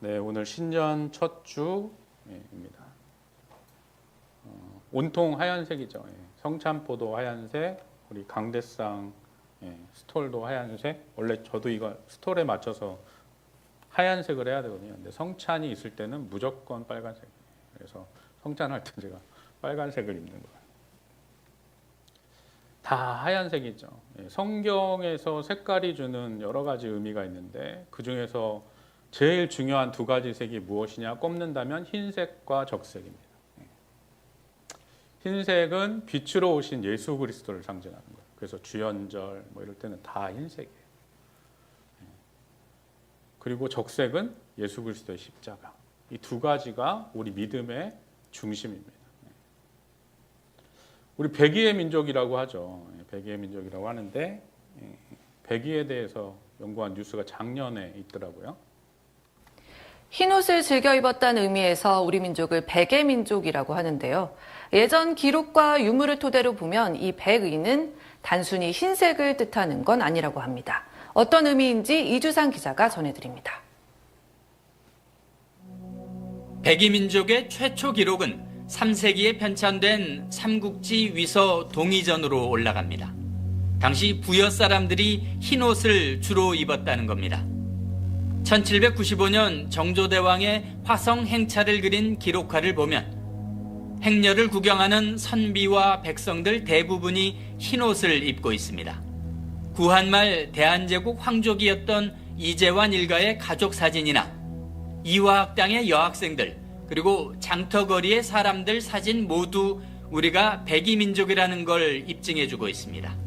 네, 오늘 신년 첫 주입니다. 온통 하얀색이죠. 성찬포도 하얀색, 우리 강대상 스톨도 하얀색. 원래 저도 이거 스톨에 맞춰서 하얀색을 해야 되거든요. 근데 성찬이 있을 때는 무조건 빨간색. 그래서 성찬할 때 제가 빨간색을 입는 거예요. 다 하얀색이죠. 성경에서 색깔이 주는 여러 가지 의미가 있는데 그 중에서 제일 중요한 두 가지 색이 무엇이냐 꼽는다면 흰색과 적색입니다. 흰색은 빛으로 오신 예수 그리스도를 상징하는 거예요. 그래서 주연절 뭐 이럴 때는 다 흰색이에요. 그리고 적색은 예수 그리스도의 십자가. 이 두 가지가 우리 믿음의 중심입니다. 우리 백의의 민족이라고 하죠. 백의의 민족이라고 하는데 백의에 대해서 연구한 뉴스가 작년에 있더라고요. 흰옷을 즐겨 입었다는 의미에서 우리 민족을 백의 민족이라고 하는데요. 예전 기록과 유물을 토대로 보면 이 백의는 단순히 흰색을 뜻하는 건 아니라고 합니다. 어떤 의미인지 이주상 기자가 전해드립니다. 백의 민족의 최초 기록은 3세기에 편찬된 삼국지 위서 동의전으로 올라갑니다. 당시 부여 사람들이 흰옷을 주로 입었다는 겁니다. 1795년 정조대왕의 화성 행차를 그린 기록화를 보면 행렬을 구경하는 선비와 백성들 대부분이 흰옷을 입고 있습니다. 구한말 대한제국 황족이었던 이재환 일가의 가족 사진이나 이화학당의 여학생들 그리고 장터거리의 사람들 사진 모두 우리가 백의 민족이라는 걸 입증해주고 있습니다.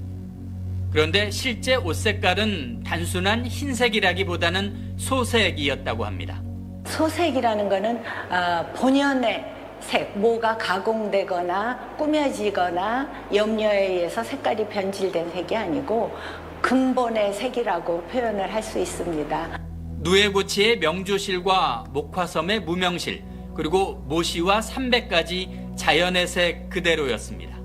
그런데 실제 옷 색깔은 단순한 흰색이라기보다는 소색이었다고 합니다. 소색이라는 거는 본연의 색, 뭐가 가공되거나 꾸며지거나 염료에 의해서 색깔이 변질된 색이 아니고 근본의 색이라고 표현을 할 수 있습니다. 누에고치의 명조실과 목화섬의 무명실, 그리고 모시와 삼백까지 자연의 색 그대로였습니다.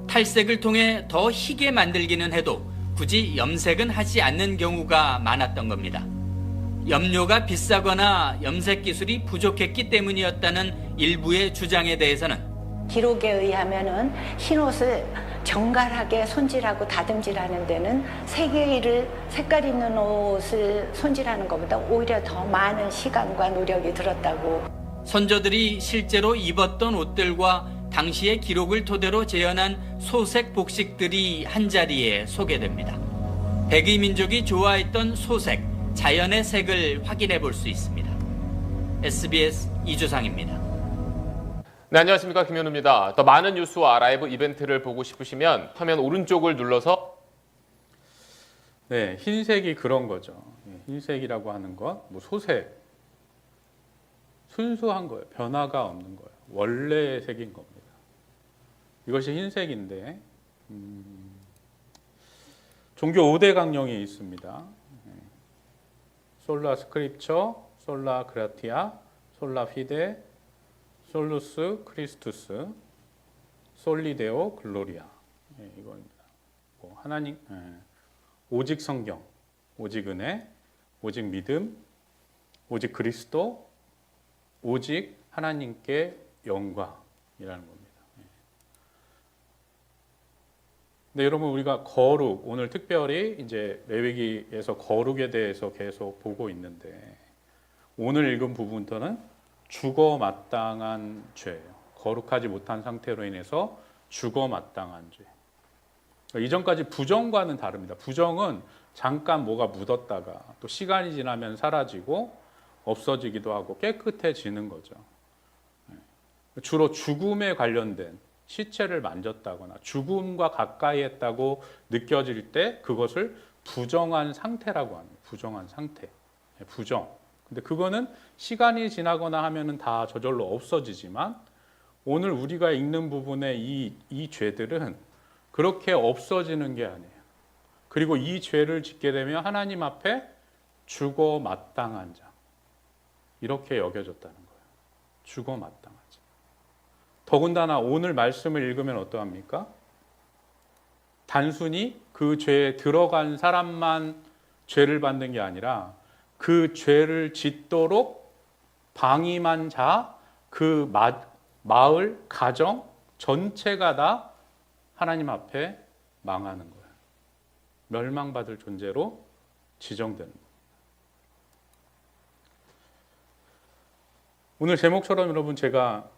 탈색을 통해 더 희게 만들기는 해도 굳이 염색은 하지 않는 경우가 많았던 겁니다. 염료가 비싸거나 염색 기술이 부족했기 때문이었다는 일부의 주장에 대해서는 기록에 의하면은 흰옷을 정갈하게 손질하고 다듬질하는 데는 색깔 있는 옷을 손질하는 것보다 오히려 더 많은 시간과 노력이 들었다고. 선조들이 실제로 입었던 옷들과 당시의 기록을 토대로 재현한 소색 복식들이 한자리에 소개됩니다. 백의 민족이 좋아했던 소색, 자연의 색을 확인해 볼 수 있습니다. SBS 이주상입니다. 네, 안녕하십니까. 김현우입니다. 더 많은 뉴스와 라이브 이벤트를 보고 싶으시면 화면 오른쪽을 눌러서 네, 흰색이 그런 거죠. 흰색이라고 하는 건 뭐 소색, 순수한 거예요. 변화가 없는 거예요. 원래의 색인 겁니다. 이것이 흰색인데 종교 5대 강령이 있습니다. 솔라 스크립처, 솔라 그라티아, 솔라 피데, 솔루스 크리스투스, 솔리데오 글로리아. 이거입니다. 하나님, 오직 성경, 오직 은혜, 오직 믿음, 오직 그리스도, 오직 하나님께 영광이라는 겁니다. 네, 여러분 우리가 거룩, 오늘 특별히 이제 레위기에서 거룩에 대해서 계속 보고 있는데 오늘 읽은 부분부터는 죽어 마땅한 죄예요. 거룩하지 못한 상태로 인해서 죽어 마땅한 죄. 이전까지 부정과는 다릅니다. 부정은 잠깐 뭐가 묻었다가 또 시간이 지나면 사라지고 없어지기도 하고 깨끗해지는 거죠. 주로 죽음에 관련된 시체를 만졌다거나 죽음과 가까이 했다고 느껴질 때 그것을 부정한 상태라고 합니다. 부정한 상태. 부정. 근데 그거는 시간이 지나거나 하면은 다 저절로 없어지지만 오늘 우리가 읽는 부분의 이 죄들은 그렇게 없어지는 게 아니에요. 그리고 이 죄를 짓게 되면 하나님 앞에 죽어 마땅한 자. 이렇게 여겨졌다는 거예요. 죽어 마땅한 자. 더군다나 오늘 말씀을 읽으면 어떠합니까? 단순히 그 죄에 들어간 사람만 죄를 받는 게 아니라 그 죄를 짓도록 방임한 자, 그 마을, 가정 전체가 다 하나님 앞에 망하는 거예요. 멸망받을 존재로 지정되는 거예요. 오늘 제목처럼 여러분 제가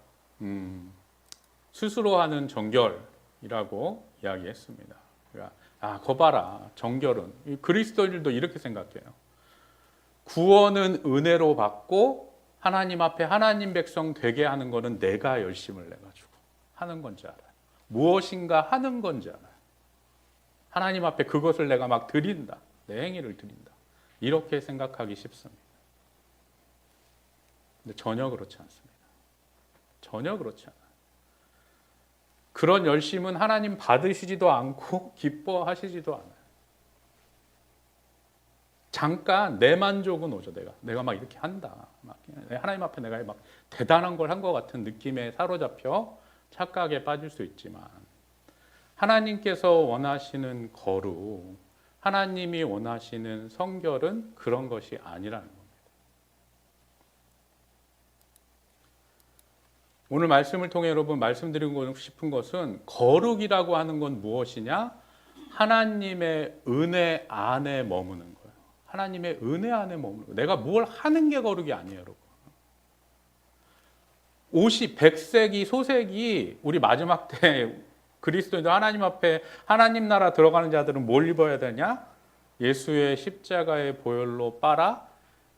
스스로 하는 정결이라고 이야기했습니다. 그러니까 거 봐라. 정결은 그리스도인들도 이렇게 생각해요. 구원은 은혜로 받고 하나님 앞에 하나님 백성 되게 하는 거는 내가 열심을 내가지고 하는 건지 알아요. 무엇인가 하는 건지 알아요. 하나님 앞에 그것을 내가 막 드린다. 내 행위를 드린다. 이렇게 생각하기 쉽습니다. 근데 전혀 그렇지 않습니다. 전혀 그렇지 않아요. 그런 열심은 하나님 받으시지도 않고 기뻐하시지도 않아요. 잠깐 내 만족은 오죠. 내가 막 이렇게 한다. 막 하나님 앞에 내가 막 대단한 걸 한 것 같은 느낌에 사로잡혀 착각에 빠질 수 있지만 하나님께서 원하시는 거룩, 하나님이 원하시는 성결은 그런 것이 아니라는 겁니다. 오늘 말씀을 통해 여러분 말씀드리고 싶은 것은 거룩이라고 하는 건 무엇이냐? 하나님의 은혜 안에 머무는 거예요. 하나님의 은혜 안에 머무는 거예요. 내가 뭘 하는 게 거룩이 아니에요, 여러분. 옷이 백색이 소색이 우리 마지막 때 그리스도인들 하나님 앞에 하나님 나라 들어가는 자들은 뭘 입어야 되냐? 예수의 십자가의 보혈로 빨아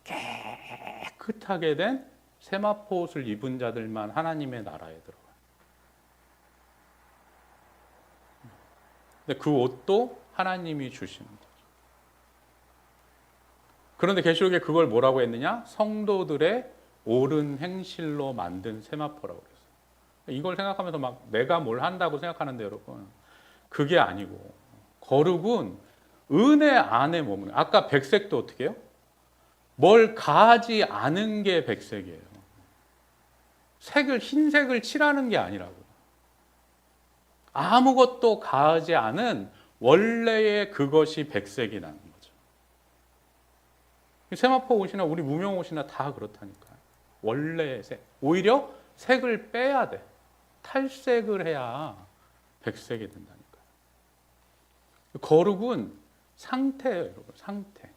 깨끗하게 된 세마포 옷을 입은 자들만 하나님의 나라에 들어가요. 근데 그 옷도 하나님이 주시는 거죠. 그런데 계시록에 그걸 뭐라고 했느냐? 성도들의 옳은 행실로 만든 세마포라고 그랬어요. 이걸 생각하면서 막 내가 뭘 한다고 생각하는데 여러분 그게 아니고 거룩은 은혜 안에 머무는 아까 백색도 어떻게 해요? 뭘 가하지 않은 게 백색이에요. 흰색을 칠하는 게 아니라고요. 아무것도 가하지 않은 원래의 그것이 백색이라는 거죠. 세마포 옷이나 우리 무명 옷이나 다 그렇다니까요. 원래의 색. 오히려 색을 빼야 돼. 탈색을 해야 백색이 된다니까요. 거룩은 상태예요, 여러분. 상태.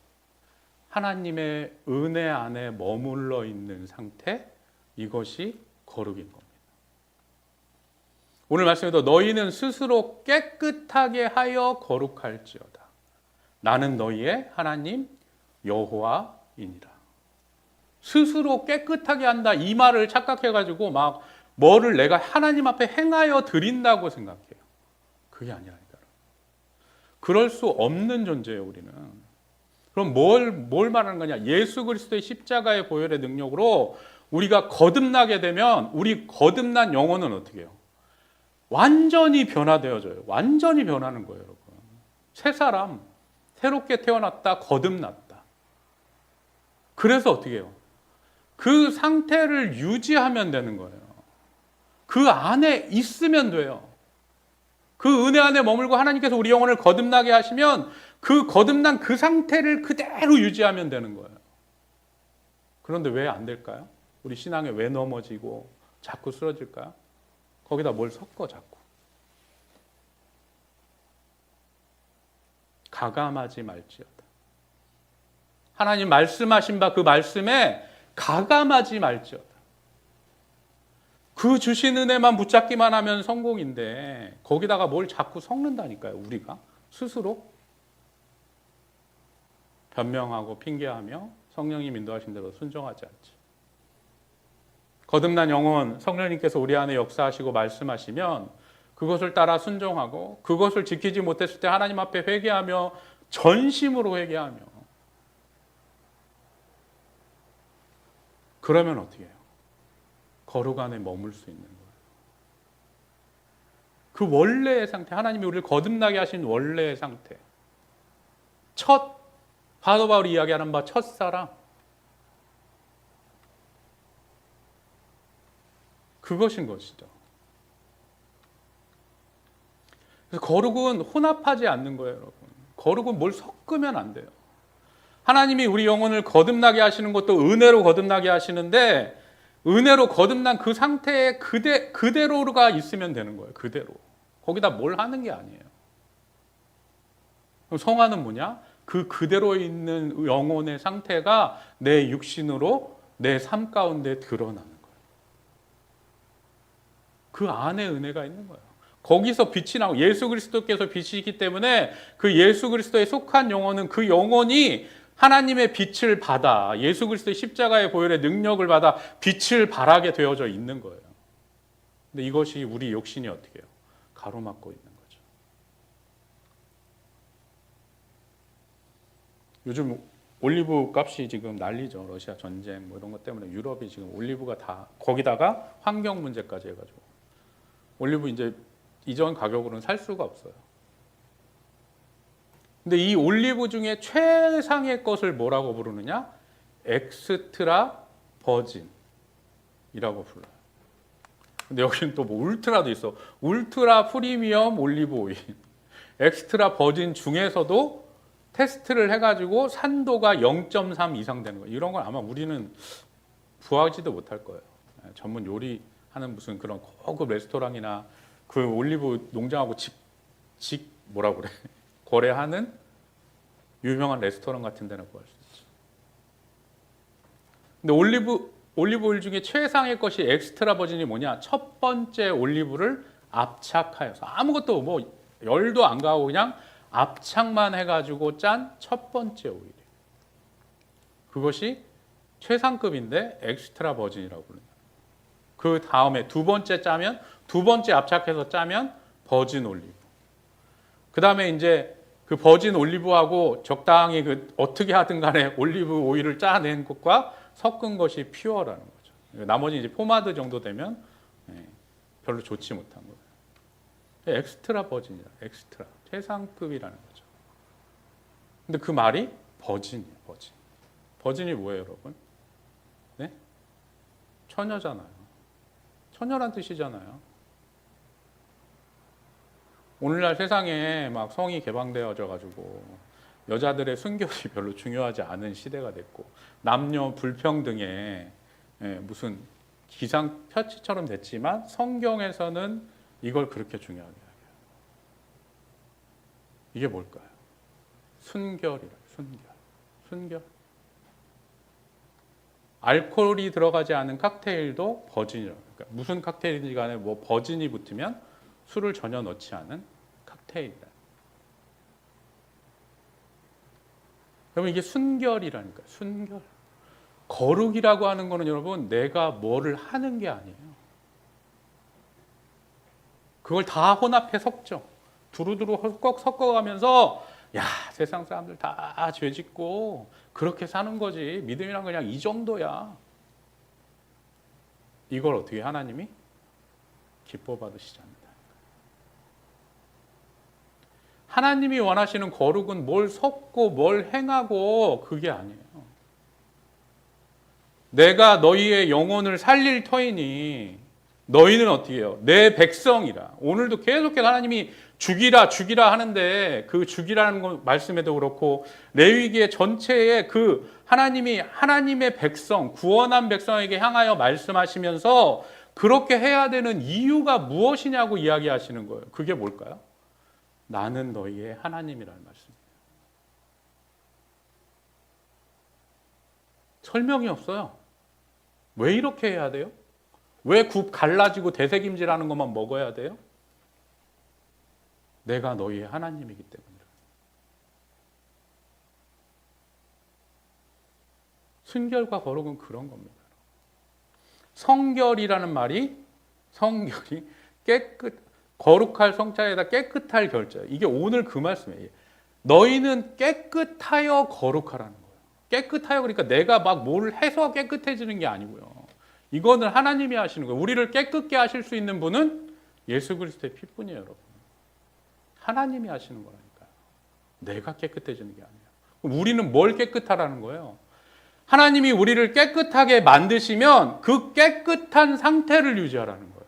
하나님의 은혜 안에 머물러 있는 상태, 이것이 거룩인 겁니다. 오늘 말씀에도 너희는 스스로 깨끗하게 하여 거룩할지어다. 나는 너희의 하나님 여호와이니라. 스스로 깨끗하게 한다 이 말을 착각해가지고 막 뭐를 내가 하나님 앞에 행하여 드린다고 생각해요. 그게 아니라니까요. 그럴 수 없는 존재예요, 우리는. 그럼 뭘 말하는 거냐? 예수 그리스도의 십자가의 보혈의 능력으로 우리가 거듭나게 되면 우리 거듭난 영혼은 어떻게 해요? 완전히 변화되어져요. 완전히 변하는 거예요, 여러분. 새 사람, 새롭게 태어났다, 거듭났다. 그래서 어떻게 해요? 그 상태를 유지하면 되는 거예요. 그 안에 있으면 돼요. 그 은혜 안에 머물고 하나님께서 우리 영혼을 거듭나게 하시면 그 거듭난 그 상태를 그대로 유지하면 되는 거예요. 그런데 왜 안 될까요? 우리 신앙에 왜 넘어지고 자꾸 쓰러질까요? 거기다 뭘 섞어 자꾸. 가감하지 말지어다. 하나님 말씀하신 바 그 말씀에 가감하지 말지어다. 그 주신 은혜만 붙잡기만 하면 성공인데 거기다가 뭘 자꾸 섞는다니까요. 우리가 스스로 변명하고 핑계하며 성령님 인도하신 대로 순종하지 않지. 거듭난 영혼 성령님께서 우리 안에 역사하시고 말씀하시면 그것을 따라 순종하고 그것을 지키지 못했을 때 하나님 앞에 회개하며 전심으로 회개하며 그러면 어떻게 해요? 거룩 안에 머물 수 있는 거예요. 그 원래의 상태, 하나님이 우리를 거듭나게 하신 원래의 상태. 사도 바울이 이야기하는 바 첫사랑. 그것인 것이죠. 그래서 거룩은 혼합하지 않는 거예요, 여러분. 거룩은 뭘 섞으면 안 돼요. 하나님이 우리 영혼을 거듭나게 하시는 것도 은혜로 거듭나게 하시는데 은혜로 거듭난 그 상태에 그대로가 있으면 되는 거예요. 그대로. 거기다 뭘 하는 게 아니에요. 그럼 성화는 뭐냐? 그 그대로 있는 영혼의 상태가 내 육신으로 내 삶 가운데 드러나는 거예요. 그 안에 은혜가 있는 거예요. 거기서 빛이 나고 예수 그리스도께서 빛이기 때문에 그 예수 그리스도에 속한 영혼은 그 영혼이 하나님의 빛을 받아 예수 그리스도의 십자가의 보혈의 능력을 받아 빛을 발하게 되어져 있는 거예요. 근데 이것이 우리 육신이 어떻게 해요? 가로막고 있는 거죠. 요즘 올리브 값이 지금 난리죠. 러시아 전쟁 뭐 이런 것 때문에 유럽이 지금 올리브가 다 거기다가 환경 문제까지 해가지고 올리브 이제 이전 가격으로는 살 수가 없어요. 근데 이 올리브 중에 최상의 것을 뭐라고 부르느냐? 엑스트라 버진이라고 불러요. 근데 여기는 또 뭐 울트라도 있어. 울트라 프리미엄 올리브 오일. 엑스트라 버진 중에서도 테스트를 해가지고 산도가 0.3 이상 되는 거예요. 이런 건 아마 우리는 구하지도 못할 거예요. 전문 요리하는 무슨 그런 고급 레스토랑이나 그 올리브 농장하고 뭐라 그래? 거래하는 유명한 레스토랑 같은 데나 구할 수 있죠. 근데 올리브 오일 중에 최상의 것이 엑스트라 버진이 뭐냐? 첫 번째 올리브를 압착하여서 아무것도 뭐 열도 안 가고 그냥 압착만 해가지고 짠 첫 번째 오일이에요. 그것이 최상급인데 엑스트라 버진이라고 부릅니다. 그 다음에 두 번째 압착해서 짜면 버진 올리브. 그 다음에 이제 그 버진 올리브하고 적당히 그 어떻게 하든 간에 올리브 오일을 짜낸 것과 섞은 것이 퓨어라는 거죠. 나머지 이제 포마드 정도 되면 별로 좋지 못한 거예요. 엑스트라 버진이라, 엑스트라 최상급이라는 거죠. 근데 그 말이 버진이에요, 버진. 버진이 뭐예요, 여러분? 네? 처녀잖아요. 처녀란 뜻이잖아요. 오늘날 세상에 막 성이 개방되어져 가지고 여자들의 순결이 별로 중요하지 않은 시대가 됐고 남녀 불평등에 무슨 기상편치처럼 됐지만 성경에서는 이걸 그렇게 중요하게 해요. 이게 뭘까요? 순결이라, 순결. 알코올이 들어가지 않은 칵테일도 버진이라고. 그러니까 무슨 칵테일인지 간에 뭐 버진이 붙으면 술을 전혀 넣지 않은 칵테일이다. 여러분 이게 순결이라니까요. 순결. 거룩이라고 하는 거는 여러분 내가 뭐를 하는 게 아니에요. 그걸 다 혼합해 섞죠. 두루두루 섞어가면서 야 세상 사람들 다 죄짓고 그렇게 사는 거지. 믿음이란 그냥 이 정도야. 이걸 어떻게 하나님이 기뻐 받으시지 않는다. 하나님이 원하시는 거룩은 뭘 섞고 뭘 행하고 그게 아니에요. 내가 너희의 영혼을 살릴 터이니 너희는 어떻게 해요? 내 백성이라. 오늘도 계속해서 하나님이 죽이라 하는데 그 죽이라는 거 말씀에도 그렇고 레위기의 전체에 그 하나님이 하나님의 백성, 구원한 백성에게 향하여 말씀하시면서 그렇게 해야 되는 이유가 무엇이냐고 이야기하시는 거예요. 그게 뭘까요? 나는 너희의 하나님이라는 말씀이에요. 설명이 없어요. 왜 이렇게 해야 돼요? 왜 굽 갈라지고 되새김질하는 것만 먹어야 돼요? 내가 너희의 하나님이기 때문이라. 순결과 거룩은 그런 겁니다. 성결이라는 말이 성결이 거룩할 성자에다 깨끗할 결자. 이게 오늘 그 말씀이에요. 너희는 깨끗하여 거룩하라는 거예요. 깨끗하여 그러니까 내가 막 뭘 해서 깨끗해지는 게 아니고요. 이거는 하나님이 하시는 거예요. 우리를 깨끗게 하실 수 있는 분은 예수 그리스도의 피뿐이에요, 여러분. 하나님이 하시는 거라니까요. 내가 깨끗해지는 게 아니에요. 그럼 우리는 뭘 깨끗하라는 거예요? 하나님이 우리를 깨끗하게 만드시면 그 깨끗한 상태를 유지하라는 거예요.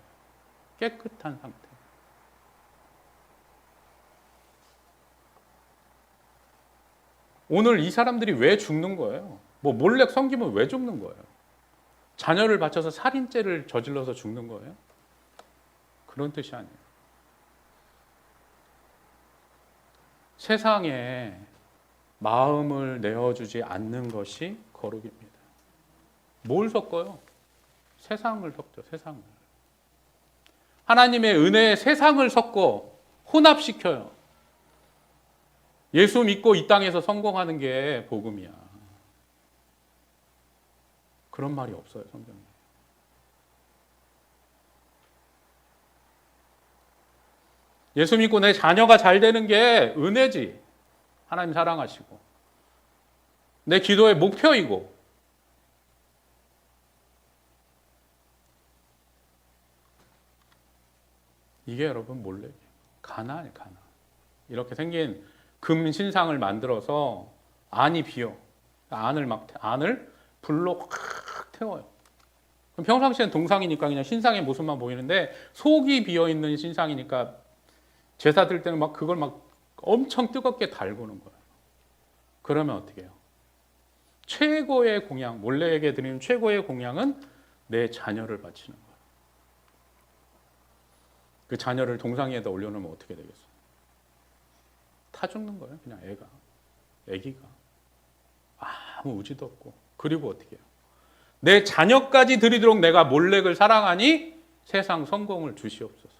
깨끗한 상태. 오늘 이 사람들이 왜 죽는 거예요? 뭐 몰래 섬기면 왜 죽는 거예요? 자녀를 바쳐서 살인죄를 저질러서 죽는 거예요? 그런 뜻이 아니에요. 세상에 마음을 내어주지 않는 것이 거룩입니다. 뭘 섞어요? 세상을 섞죠, 세상을. 하나님의 은혜에 세상을 섞어 혼합시켜요. 예수 믿고 이 땅에서 성공하는 게 복음이야. 그런 말이 없어요, 성경에. 예수 믿고 내 자녀가 잘 되는 게 은혜지. 하나님 사랑하시고. 내 기도의 목표이고. 이게 여러분 몰래 가나예요, 가나. 이렇게 생긴 금 신상을 만들어서 안이 비어. 안을 불로 확 태워요. 그럼 평상시엔 동상이니까 그냥 신상의 모습만 보이는데 속이 비어 있는 신상이니까 제사 드릴 때는 막 그걸 막 엄청 뜨겁게 달구는 거예요. 그러면 어떻게 해요? 최고의 공양, 몰래에게 드리는 최고의 공양은 내 자녀를 바치는 거예요. 그 자녀를 동상위에다 올려놓으면 어떻게 되겠어요? 타 죽는 거예요, 그냥 애기가. 아무 의지도 없고. 그리고 어떻게 해요? 내 자녀까지 드리도록 내가 몰렉을 사랑하니 세상 성공을 주시옵소서.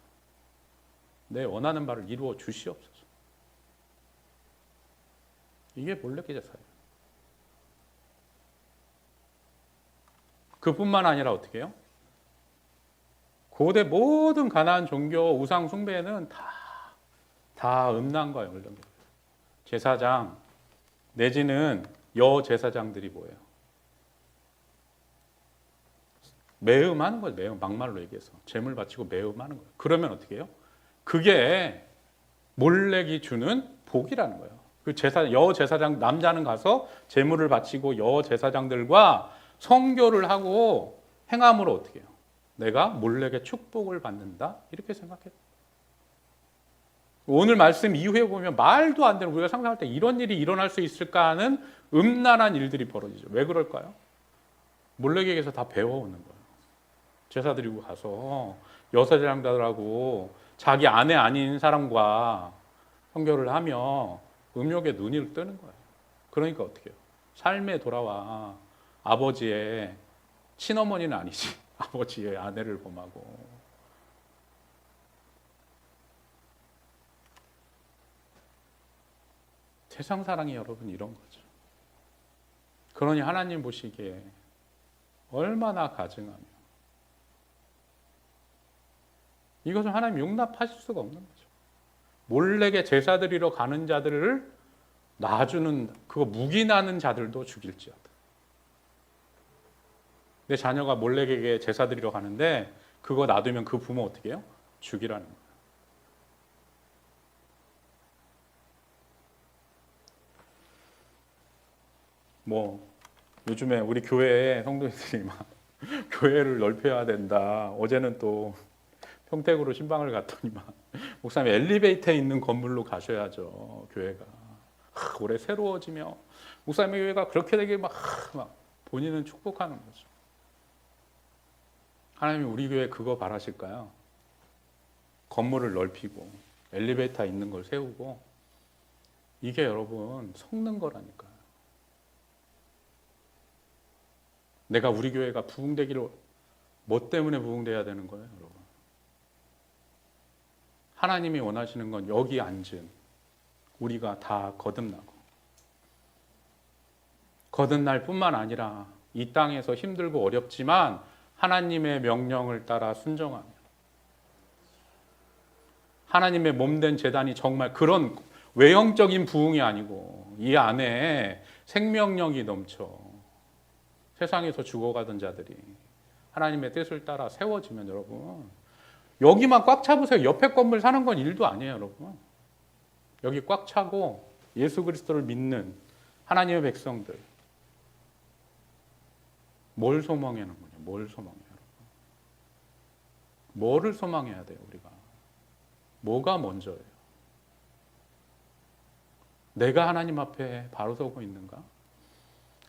내 원하는 바를 이루어 주시옵소서. 이게 몰렉의 제사예요. 그뿐만 아니라 어떻게 해요? 고대 모든 가나안 종교 우상 숭배는 다 음란과 연관돼요. 제사장 내지는 여제사장들이 뭐예요? 매음하는 거예요. 매음, 막말로 얘기해서 제물 바치고 매음하는 거예요. 그러면 어떻게 해요? 그게 몰렉이 주는 복이라는 거예요. 그 여제사장 남자는 가서 제물을 바치고 여제사장들과 성교를 하고 행함으로 어떻게 해요? 내가 몰렉의 축복을 받는다 이렇게 생각해요. 오늘 말씀 이후에 보면 말도 안 되는, 우리가 상상할 때 이런 일이 일어날 수 있을까 하는 음란한 일들이 벌어지죠. 왜 그럴까요? 몰렉에게서 다 배워오는 거예요. 제사 드리고 가서 여사장들하고 자기 아내 아닌 사람과 성교를 하며 음욕의 눈이 뜨는 거예요. 그러니까 어떻게 해요? 삶에 돌아와 아버지의 친어머니는 아니지, 아버지의 아내를 범하고. 세상 사랑이 여러분 이런 거죠. 그러니 하나님 보시기에 얼마나 가증하며 이것을 하나님 용납하실 수가 없는 거죠. 몰렉에 제사 드리러 가는 자들을 놔주는, 그거 묵인하는 자들도 죽일지어다. 내 자녀가 몰렉에게 제사 드리러 가는데 그거 놔두면 그 부모 어떻게 해요? 죽이라는 거예요. 뭐 요즘에 우리 교회에 성도님들이 막 교회를 넓혀야 된다. 어제는 또 평택으로 신방을 갔더니만 목사님 엘리베이터에 있는 건물로 가셔야죠. 교회가 올해 새로워지며 목사님의 교회가 그렇게 되게 막 본인은 축복하는 거죠. 하나님이 우리 교회 그거 바라실까요? 건물을 넓히고 엘리베이터 있는 걸 세우고, 이게 여러분 섞는 거라니까요. 내가 우리 교회가 부흥되기를, 뭐 때문에 부흥돼야 되는 거예요, 여러분? 하나님이 원하시는 건 여기 앉은 우리가 다 거듭나고, 거듭날 뿐만 아니라 이 땅에서 힘들고 어렵지만 하나님의 명령을 따라 순종하며, 하나님의 몸된 제단이 정말 그런 외형적인 부흥이 아니고 이 안에 생명력이 넘쳐 세상에서 죽어가던 자들이 하나님의 뜻을 따라 세워지면, 여러분 여기만 꽉 차보세요. 옆에 건물 사는 건 일도 아니에요, 여러분. 여기 꽉 차고 예수 그리스도를 믿는 하나님의 백성들, 뭘 소망하는 거냐? 뭘 소망해요, 여러분? 뭐를 소망해야 돼요, 우리가? 뭐가 먼저예요? 내가 하나님 앞에 바로 서고 있는가?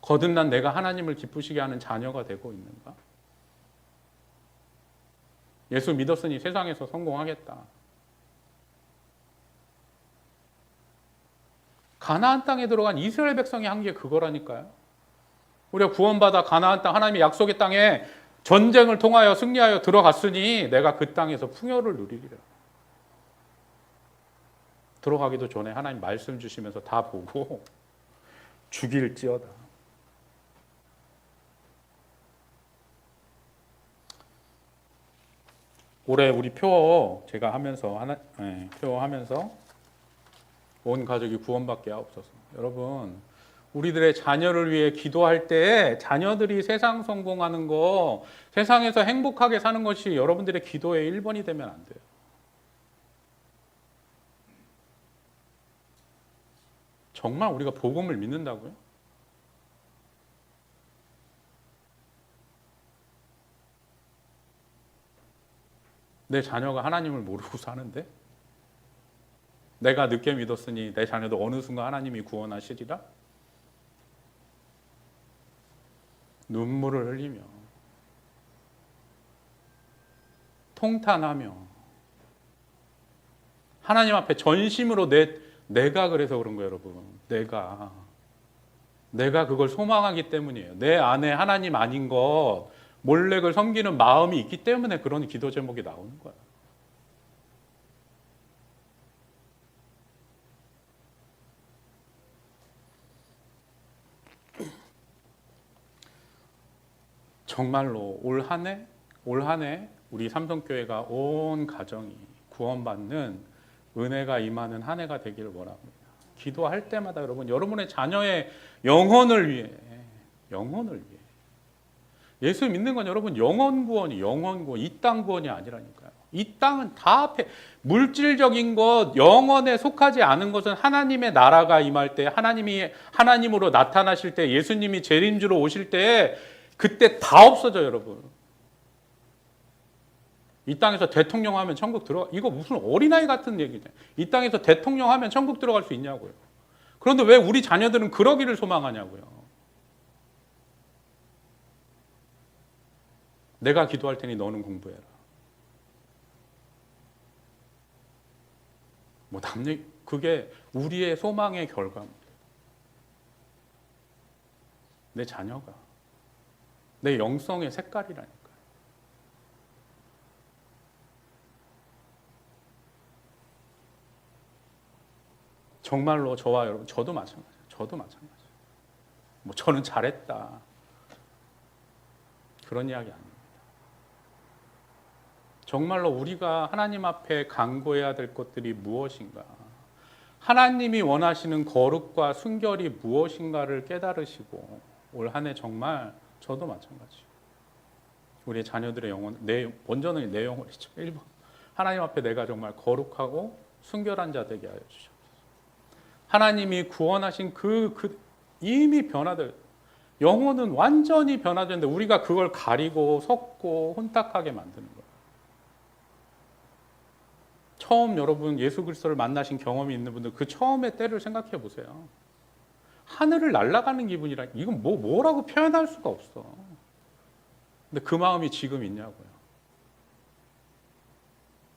거듭난 내가 하나님을 기쁘시게 하는 자녀가 되고 있는가? 예수 믿었으니 세상에서 성공하겠다. 가나안 땅에 들어간 이스라엘 백성이 한 게 그거라니까요. 우리가 구원받아 가나안 땅, 하나님의 약속의 땅에 전쟁을 통하여 승리하여 들어갔으니 내가 그 땅에서 풍요를 누리리라. 들어가기도 전에 하나님 말씀 주시면서 다 보고 죽일지어다. 올해 우리 표 제가 하면서 표 하면서 온 가족이 구원받게 하옵소서. 여러분, 우리들의 자녀를 위해 기도할 때 자녀들이 세상 성공하는 거, 세상에서 행복하게 사는 것이 여러분들의 기도의 1번이 되면 안 돼요. 정말 우리가 복음을 믿는다고요? 내 자녀가 하나님을 모르고 사는데? 내가 늦게 믿었으니 내 자녀도 어느 순간 하나님이 구원하시리라? 눈물을 흘리며 통탄하며 하나님 앞에 전심으로 내가 그래서 그런 거예요, 여러분. 내가 그걸 소망하기 때문이에요. 내 안에 하나님 아닌 것, 몰렉을 섬기는 마음이 있기 때문에 그런 기도 제목이 나오는 거야. 정말로 올 한 해 우리 삼성교회가 온 가정이 구원받는 은혜가 임하는 한 해가 되기를 원합니다. 기도할 때마다 여러분의 자녀의 영혼을 위해 예수 믿는 건 여러분 영혼 구원, 이 땅 구원이 아니라니까요. 이 땅은 다 앞에 물질적인 것, 영혼에 속하지 않은 것은 하나님의 나라가 임할 때, 하나님이 하나님으로 나타나실 때, 예수님이 재림주로 오실 때 그때 다 없어져요, 여러분. 이 땅에서 대통령 하면 천국 들어가, 이거 무슨 어린아이 같은 얘기냐. 이 땅에서 대통령 하면 천국 들어갈 수 있냐고요. 그런데 왜 우리 자녀들은 그러기를 소망하냐고요. 내가 기도할 테니 너는 공부해라. 그게 우리의 소망의 결과입니다. 내 자녀가 내 영성의 색깔이라니까요. 정말로 저와 여러분, 저도 마찬가지예요. 저는 잘했다. 그런 이야기 아닙니다. 정말로 우리가 하나님 앞에 간구해야 될 것들이 무엇인가? 하나님이 원하시는 거룩과 순결이 무엇인가를 깨달으시고 올 한 해 정말 저도 마찬가지예요. 우리의 자녀들의 영혼, 먼저는 내 영혼이죠. 1번. 하나님 앞에 내가 정말 거룩하고 순결한 자 되게 하여 주시옵소서. 하나님이 구원하신 이미 변화될 영혼은 완전히 변화되는데 우리가 그걸 가리고 섞고 혼탁하게 만드는 거예요. 처음 여러분 예수 그리스도를 만나신 경험이 있는 분들 그 처음의 때를 생각해 보세요. 하늘을 날아가는 기분이라 이건 뭐라고 표현할 수가 없어. 근데 그 마음이 지금 있냐고요.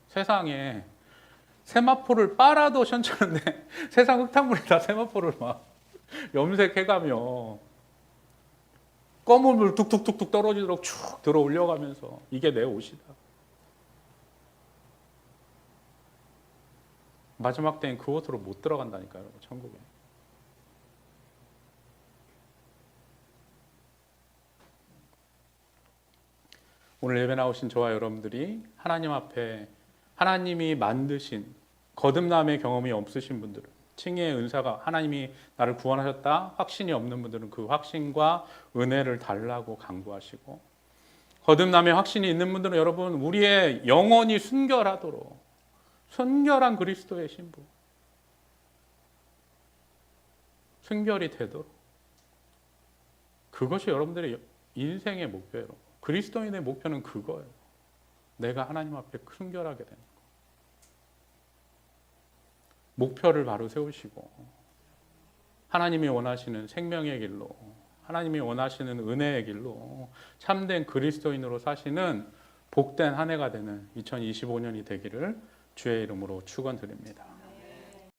세상에 세마포를 빨아도 시원찮은데 세상 흙탕물에다 세마포를 막 염색해가며 검은 물 뚝뚝뚝뚝 떨어지도록 쭉 들어 올려가면서 이게 내 옷이다. 마지막 때는 그 옷으로 못 들어간다니까요, 여러분, 천국에. 오늘 예배 나오신 저와 여러분들이 하나님 앞에 하나님이 만드신 거듭남의 경험이 없으신 분들은 칭의의 은사가 하나님이 나를 구원하셨다 확신이 없는 분들은 그 확신과 은혜를 달라고 간구하시고 거듭남의 확신이 있는 분들은 여러분 우리의 영혼이 순결하도록 순결한 그리스도의 신부 순결이 되도록 그것이 여러분들의 인생의 목표예요. 그리스도인의 목표는 그거예요. 내가 하나님 앞에 순결하게 되는 거. 목표를 바로 세우시고 하나님이 원하시는 생명의 길로 하나님이 원하시는 은혜의 길로 참된 그리스도인으로 사시는 복된 한 해가 되는 2025년이 되기를 주의 이름으로 축원드립니다.